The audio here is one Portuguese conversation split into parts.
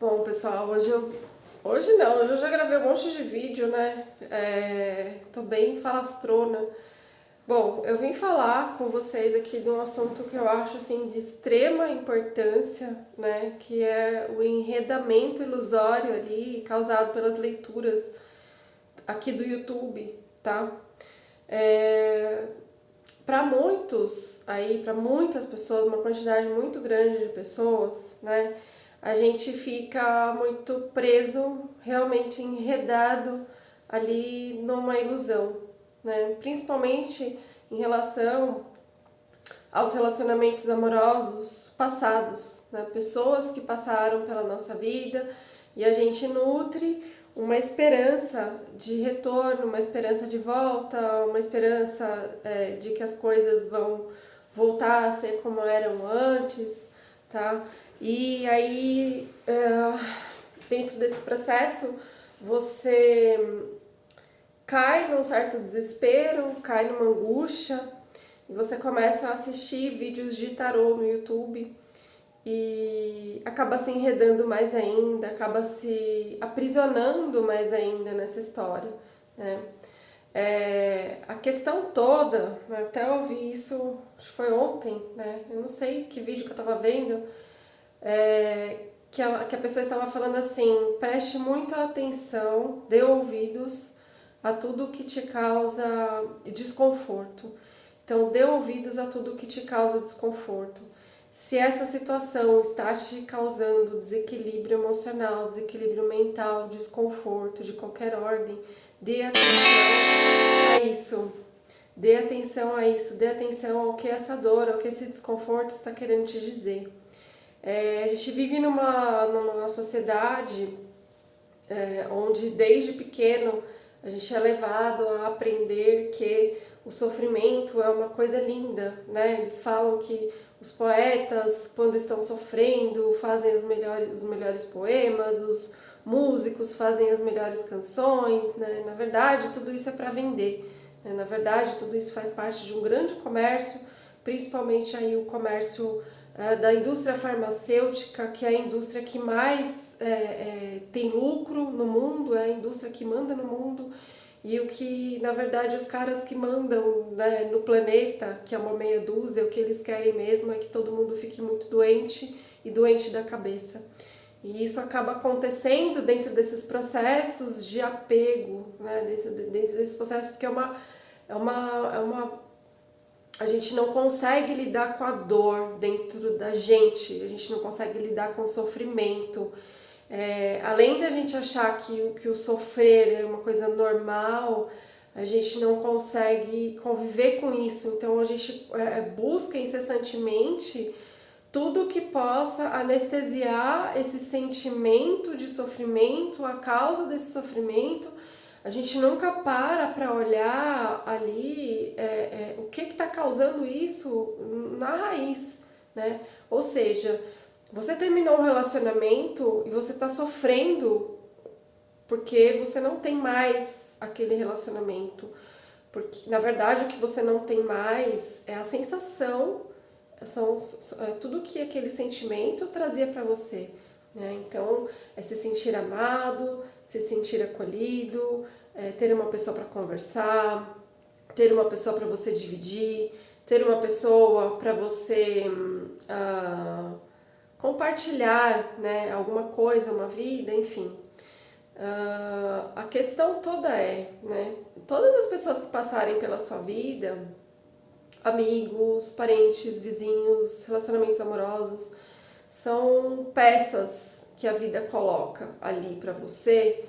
Bom, pessoal, hoje não, hoje eu já gravei um monte de vídeo, né? Tô bem falastrona. Bom, eu vim falar com vocês aqui de um assunto que eu acho assim de extrema importância, né? Que é o enredamento ilusório ali causado pelas leituras aqui do YouTube, tá? É, para muitos aí, para muitas pessoas, uma quantidade muito grande de pessoas, né? A gente fica muito preso, realmente enredado ali numa ilusão, né? Principalmente em relação aos relacionamentos amorosos passados, né? Pessoas que passaram pela nossa vida e a gente nutre uma esperança de retorno, uma esperança de volta, uma esperança de que as coisas vão voltar a ser como eram antes, tá? E aí, dentro desse processo, você cai num certo desespero, cai numa angústia, e você começa a assistir vídeos de tarô no YouTube e acaba se enredando mais ainda, acaba se aprisionando mais ainda nessa história, né? A questão toda, né, até eu ouvi isso, acho que foi ontem, né? Eu não sei que vídeo que eu tava vendo, que a pessoa estava falando assim: preste muita atenção, dê ouvidos a tudo que te causa desconforto. Então, dê ouvidos a tudo que te causa desconforto. Se essa situação está te causando desequilíbrio emocional, desequilíbrio mental, desconforto de qualquer ordem, dê atenção a isso. Dê atenção a isso, dê atenção ao que essa dor, ao que esse desconforto está querendo te dizer. A gente vive numa sociedade onde desde pequeno a gente é levado a aprender que o sofrimento é uma coisa linda, né? Eles falam que os poetas, quando estão sofrendo, fazem os melhores poemas, os músicos fazem as melhores canções, né? Na verdade, tudo isso é para vender, né? Na verdade, tudo isso faz parte de um grande comércio, principalmente aí o comércio da indústria farmacêutica, que é a indústria que mais tem lucro no mundo, é a indústria que manda no mundo, e o que, na verdade, os caras que mandam, né, no planeta, que é uma meia dúzia, o que eles querem mesmo é que todo mundo fique muito doente e doente da cabeça. E isso acaba acontecendo dentro desses processos de apego, né, dentro desse processo, porque é uma a gente não consegue lidar com a dor dentro da gente, a gente não consegue lidar com o sofrimento. Além da gente achar que o sofrer é uma coisa normal, a gente não consegue conviver com isso. Então a gente busca incessantemente tudo que possa anestesiar esse sentimento de sofrimento, a causa desse sofrimento. A gente nunca para olhar ali o que está causando isso na raiz, né? Ou seja, você terminou um relacionamento e você está sofrendo porque você não tem mais aquele relacionamento. Porque, na verdade, o que você não tem mais é a sensação, tudo que aquele sentimento trazia para você, né? Então, é se sentir amado, se sentir acolhido, ter uma pessoa para conversar, ter uma pessoa para você dividir, ter uma pessoa para você compartilhar, né, alguma coisa, uma vida, enfim. A questão toda né, todas as pessoas que passarem pela sua vida, amigos, parentes, vizinhos, relacionamentos amorosos, são peças que a vida coloca ali para você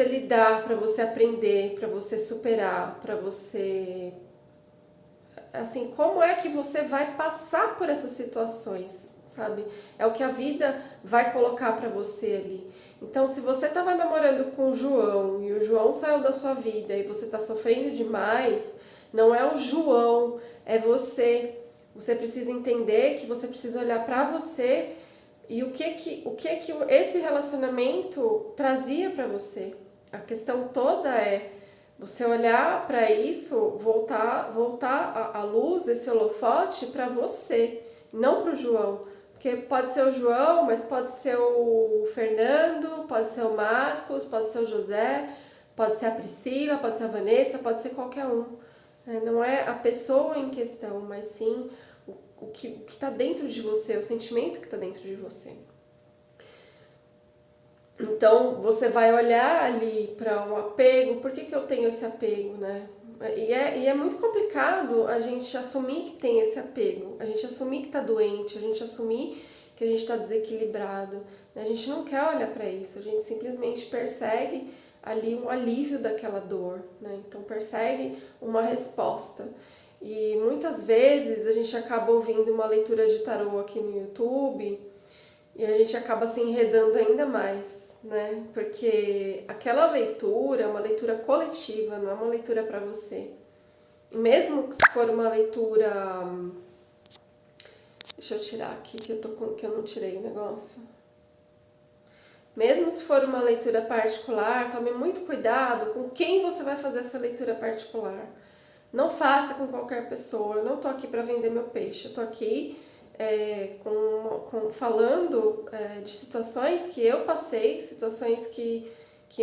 lidar, para você aprender, para você superar, para você, assim, como é que você vai passar por essas situações, sabe? É o que a vida vai colocar para você ali. Então, se você estava namorando com o João e o João saiu da sua vida e você está sofrendo demais, não é o João, é você. Você precisa entender que você precisa olhar para você e o que esse relacionamento trazia para você. A questão toda é você olhar para isso, voltar a luz, esse holofote para você, não para o João. Porque pode ser o João, mas pode ser o Fernando, pode ser o Marcos, pode ser o José, pode ser a Priscila, pode ser a Vanessa, pode ser qualquer um. Não é a pessoa em questão, mas sim o que está dentro de você, o sentimento que está dentro de você. Então, você vai olhar ali para um apego, por que eu tenho esse apego, né? E é muito complicado a gente assumir que tem esse apego, a gente assumir que está doente, a gente assumir que a gente está desequilibrado. Né? A gente não quer olhar para isso, a gente simplesmente persegue ali um alívio daquela dor, né? Então persegue uma resposta. E muitas vezes a gente acaba ouvindo uma leitura de tarô aqui no YouTube e a gente acaba se enredando ainda mais, né? Porque aquela leitura é uma leitura coletiva, não é uma leitura para você. E mesmo que se for uma leitura... Deixa eu tirar aqui que eu não tirei o negócio. Mesmo se for uma leitura particular, tome muito cuidado com quem você vai fazer essa leitura particular. Não faça com qualquer pessoa. Eu não tô aqui para vender meu peixe. Eu tô aqui falando de situações que eu passei, situações que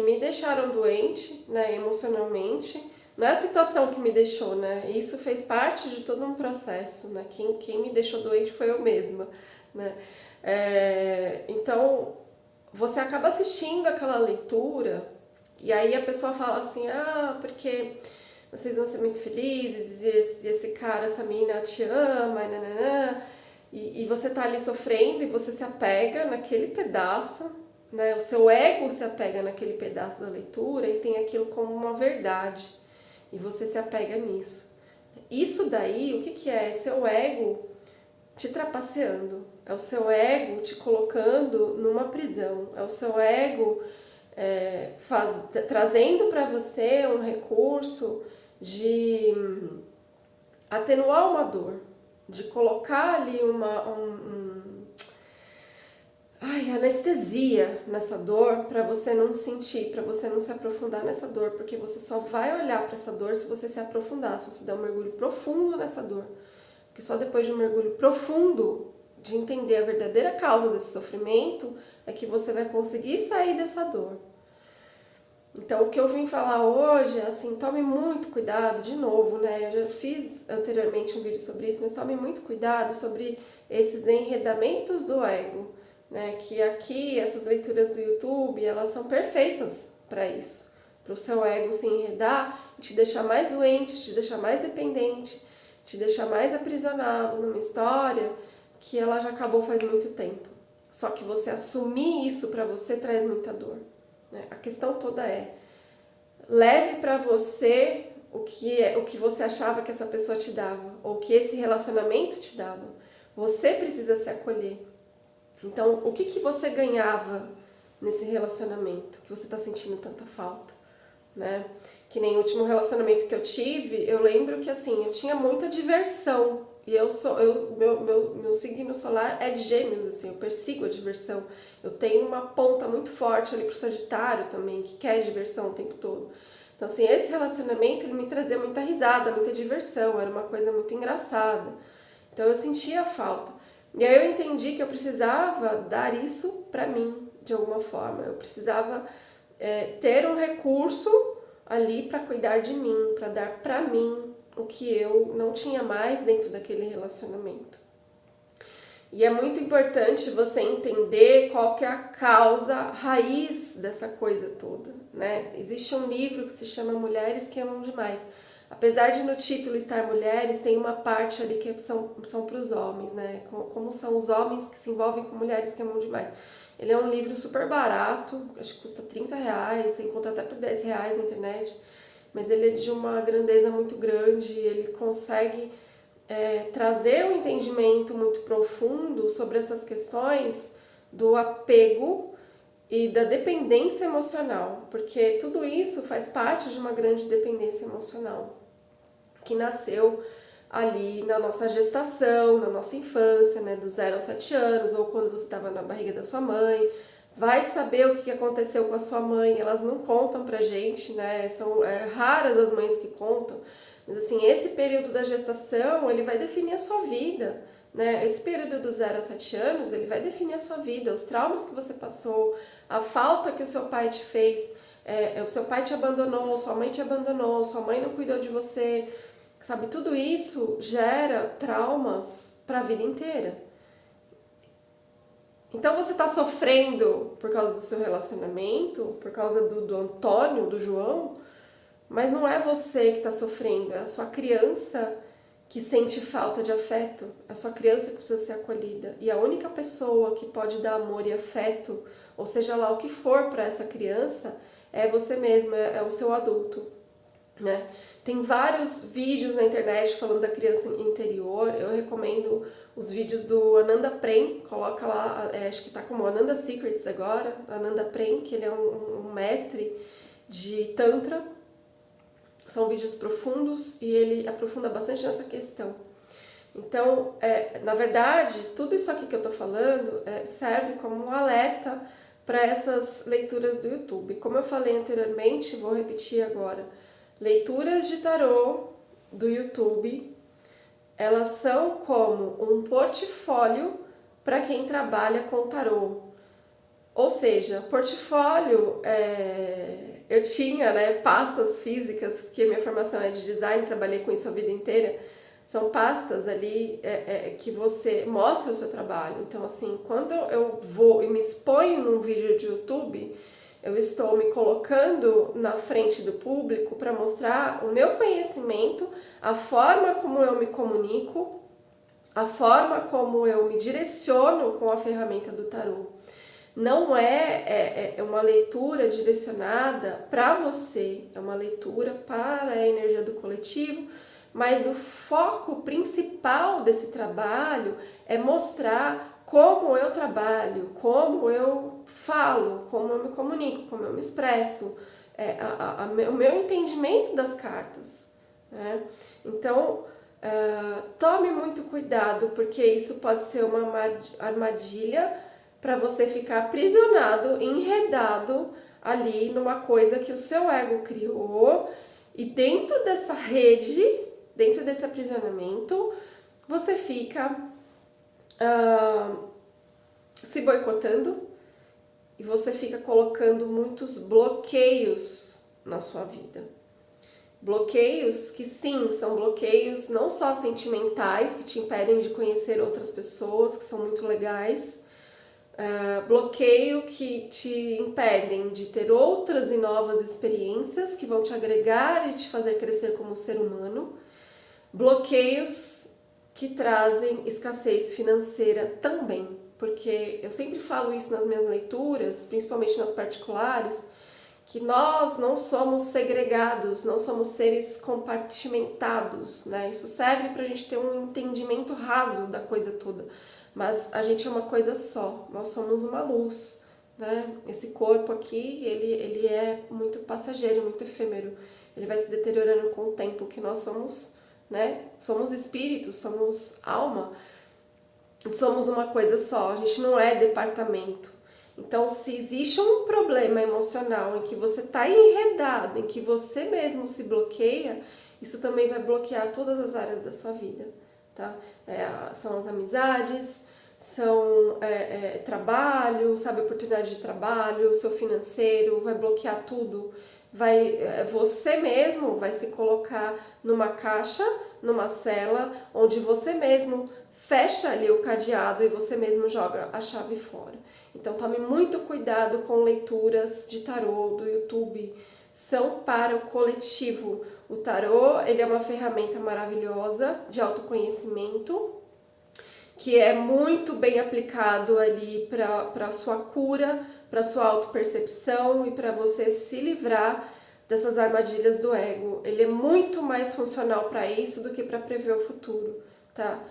me deixaram doente, né, emocionalmente. Não é a situação que me deixou, né? Isso fez parte de todo um processo, né? Quem me deixou doente foi eu mesma, né? Então, você acaba assistindo aquela leitura e aí a pessoa fala assim, porque vocês vão ser muito felizes, e esse cara, essa menina te ama, e você tá ali sofrendo e você se apega naquele pedaço, né? O seu ego se apega naquele pedaço da leitura e tem aquilo como uma verdade, e você se apega nisso. Isso daí, o que é? É seu ego te trapaceando, é o seu ego te colocando numa prisão, é o seu ego trazendo para você um recurso de atenuar uma dor, de colocar ali anestesia nessa dor para você não sentir, para você não se aprofundar nessa dor, porque você só vai olhar para essa dor se você se aprofundar, se você der um mergulho profundo nessa dor. Porque só depois de um mergulho profundo, de entender a verdadeira causa desse sofrimento, é que você vai conseguir sair dessa dor. Então, o que eu vim falar hoje é assim, tome muito cuidado, de novo, né? Eu já fiz anteriormente um vídeo sobre isso, mas tome muito cuidado sobre esses enredamentos do ego, né? Que aqui, essas leituras do YouTube, elas são perfeitas para isso. Para o seu ego se enredar e te deixar mais doente, te deixar mais dependente, te deixar mais aprisionado numa história que ela já acabou faz muito tempo. Só que você assumir isso para você traz muita dor. A questão toda leve para você o que você achava que essa pessoa te dava, ou que esse relacionamento te dava. Você precisa se acolher. Então, o que você ganhava nesse relacionamento que você está sentindo tanta falta? Né? Que nem o último relacionamento que eu tive, eu lembro que assim, eu tinha muita diversão. E meu signo solar é de Gêmeos, assim, eu persigo a diversão. Eu tenho uma ponta muito forte ali pro Sagitário também, que quer diversão o tempo todo. Então, assim, esse relacionamento, ele me trazia muita risada, muita diversão, era uma coisa muito engraçada. Então, eu sentia falta. E aí eu entendi que eu precisava dar isso pra mim, de alguma forma. Eu precisava ter um recurso ali para cuidar de mim, para dar pra mim o que eu não tinha mais dentro daquele relacionamento. E é muito importante você entender qual que é a causa raiz dessa coisa toda, né? Existe um livro que se chama Mulheres que Amam Demais. Apesar de no título estar mulheres, tem uma parte ali que são para os homens, né? Como são os homens que se envolvem com mulheres que amam demais. Ele é um livro super barato, acho que custa R$30, você encontra até por R$10 na internet. Mas ele é de uma grandeza muito grande, ele consegue trazer um entendimento muito profundo sobre essas questões do apego e da dependência emocional, porque tudo isso faz parte de uma grande dependência emocional, que nasceu ali na nossa gestação, na nossa infância, né, do 0 aos 7 anos, ou quando você estava na barriga da sua mãe. Vai saber o que aconteceu com a sua mãe, elas não contam pra gente, né? São raras as mães que contam, mas assim, esse período da gestação, ele vai definir a sua vida, né? Esse período do 0 a 7 anos, ele vai definir a sua vida, os traumas que você passou, a falta que o seu pai te fez, o seu pai te abandonou, sua mãe te abandonou, sua mãe não cuidou de você, sabe? Tudo isso gera traumas para a vida inteira. Então você está sofrendo por causa do seu relacionamento, por causa do Antônio, do João, mas não é você que está sofrendo, é a sua criança que sente falta de afeto, a sua criança que precisa ser acolhida. E a única pessoa que pode dar amor e afeto, ou seja lá o que for para essa criança, é você mesmo, é o seu adulto, né? Tem vários vídeos na internet falando da criança interior. Eu recomendo os vídeos do Ananda Prem, coloca lá, acho que tá como Ananda Secrets agora, Ananda Prem, que ele é um mestre de Tantra. São vídeos profundos e ele aprofunda bastante nessa questão. Então, na verdade, tudo isso aqui que eu tô falando serve como um alerta para essas leituras do YouTube. Como eu falei anteriormente, vou repetir agora. Leituras de tarô do YouTube, elas são como um portfólio para quem trabalha com tarô. Ou seja, portfólio, eu tinha, né, pastas físicas, porque minha formação é de design, trabalhei com isso a vida inteira. São pastas ali que você mostra o seu trabalho. Então, assim, quando eu vou e me exponho num vídeo de YouTube, eu estou me colocando na frente do público para mostrar o meu conhecimento, a forma como eu me comunico, a forma como eu me direciono com a ferramenta do tarô. Não é uma leitura direcionada para você, é uma leitura para a energia do coletivo, mas o foco principal desse trabalho é mostrar como eu trabalho, como eu falo, como eu me comunico, como eu me expresso, o meu entendimento das cartas, né? Então, tome muito cuidado, porque isso pode ser uma armadilha para você ficar aprisionado, enredado ali numa coisa que o seu ego criou, e dentro dessa rede, dentro desse aprisionamento, você fica se boicotando e você fica colocando muitos bloqueios na sua vida. Bloqueios que sim, são bloqueios não só sentimentais, que te impedem de conhecer outras pessoas, que são muito legais, bloqueio que te impedem de ter outras e novas experiências que vão te agregar e te fazer crescer como ser humano, bloqueios que trazem escassez financeira também, porque eu sempre falo isso nas minhas leituras, principalmente nas particulares, que nós não somos segregados, não somos seres compartimentados, né? Isso serve para a gente ter um entendimento raso da coisa toda. Mas a gente é uma coisa só, nós somos uma luz, né? Esse corpo aqui, ele é muito passageiro, muito efêmero, ele vai se deteriorando com o tempo, que nós somos, né? Somos espíritos, somos alma, somos uma coisa só, a gente não é departamento. Então, se existe um problema emocional em que você está enredado, em que você mesmo se bloqueia, isso também vai bloquear todas as áreas da sua vida, tá? São as amizades, são trabalho, sabe, oportunidade de trabalho, seu financeiro, vai bloquear tudo. Você mesmo vai se colocar numa caixa, numa cela, onde você mesmo fecha ali o cadeado e você mesmo joga a chave fora. Então tome muito cuidado com leituras de tarô do YouTube, são para o coletivo. O tarô, ele é uma ferramenta maravilhosa de autoconhecimento, que é muito bem aplicado ali para a sua cura, para a sua autopercepção e para você se livrar dessas armadilhas do ego. Ele é muito mais funcional para isso do que para prever o futuro, tá?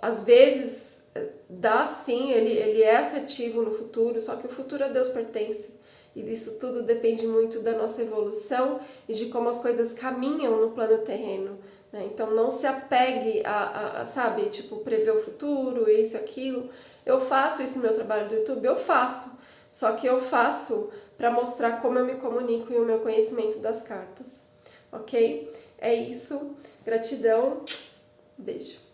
Às vezes dá sim, ele é assertivo no futuro, só que o futuro a Deus pertence. E disso tudo depende muito da nossa evolução e de como as coisas caminham no plano terreno, né? Então não se apegue sabe, tipo, prever o futuro, isso, aquilo. Eu faço isso no meu trabalho do YouTube, eu faço. Só que eu faço para mostrar como eu me comunico e o meu conhecimento das cartas, ok? É isso, gratidão, beijo.